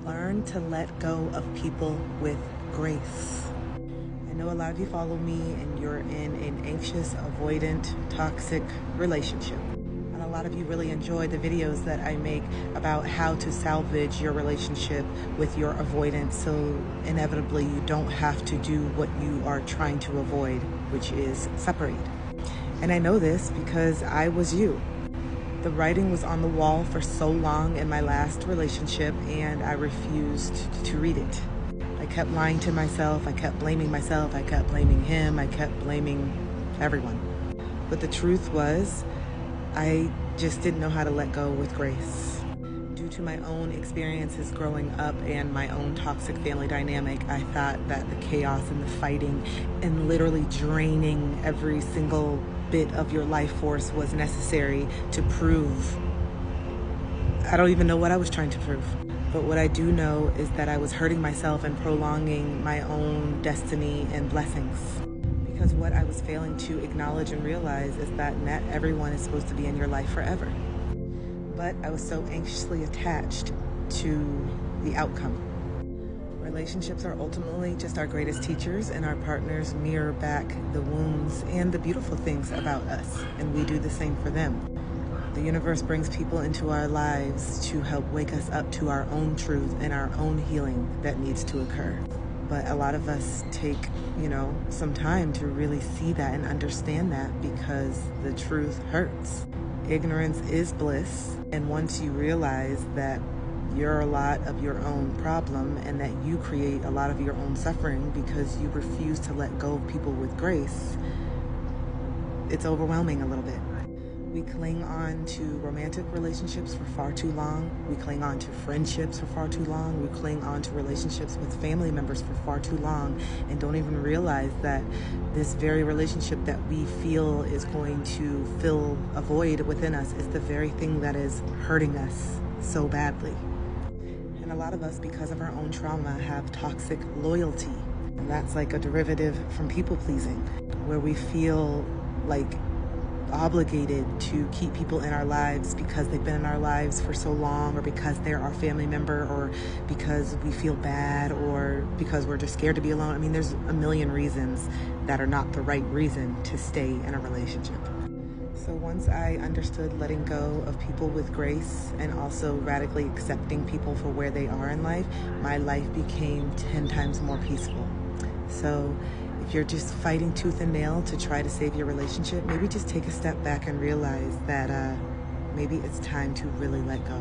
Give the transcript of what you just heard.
Learn to let go of people with grace. I know a lot of you follow me and you're in an anxious, avoidant, toxic relationship. And a lot of you really enjoy the videos that I make about how to salvage your relationship with your avoidance so inevitably you don't have to do what you are trying to avoid, which is separate. And I know this because I was you. The writing was on the wall for so long in my last relationship, and I refused to read it. I kept lying to myself, I kept blaming myself, I kept blaming him, I kept blaming everyone. But the truth was, I just didn't know how to let go with grace. Due to my own experiences growing up and my own toxic family dynamic, I thought that the chaos and the fighting and literally draining every single bit of your life force was necessary to prove. I don't even know what I was trying to prove. But what I do know is that I was hurting myself and prolonging my own destiny and blessings. Because what I was failing to acknowledge and realize is that not everyone is supposed to be in your life forever. But I was so anxiously attached to the outcome. Relationships are ultimately just our greatest teachers, and our partners mirror back the wounds and the beautiful things about us, and we do the same for them. The universe brings people into our lives to help wake us up to our own truth and our own healing that needs to occur. But a lot of us take, some time to really see that and understand that, because the truth hurts. Ignorance is bliss, and once you realize that you're a lot of your own problem and that you create a lot of your own suffering because you refuse to let go of people with grace, it's overwhelming a little bit. We cling on to romantic relationships for far too long. We cling on to friendships for far too long. We cling on to relationships with family members for far too long, and don't even realize that this very relationship that we feel is going to fill a void within us is the very thing that is hurting us so badly. And a lot of us, because of our own trauma, have toxic loyalty. And that's like a derivative from people pleasing, where we feel like obligated to keep people in our lives because they've been in our lives for so long, or because they're our family member, or because we feel bad, or because we're just scared to be alone. I mean, there's a million reasons that are not the right reason to stay in a relationship. So once I understood letting go of people with grace and also radically accepting people for where they are in life, my life became 10 times more peaceful. So if you're just fighting tooth and nail to try to save your relationship, maybe just take a step back and realize that maybe it's time to really let go.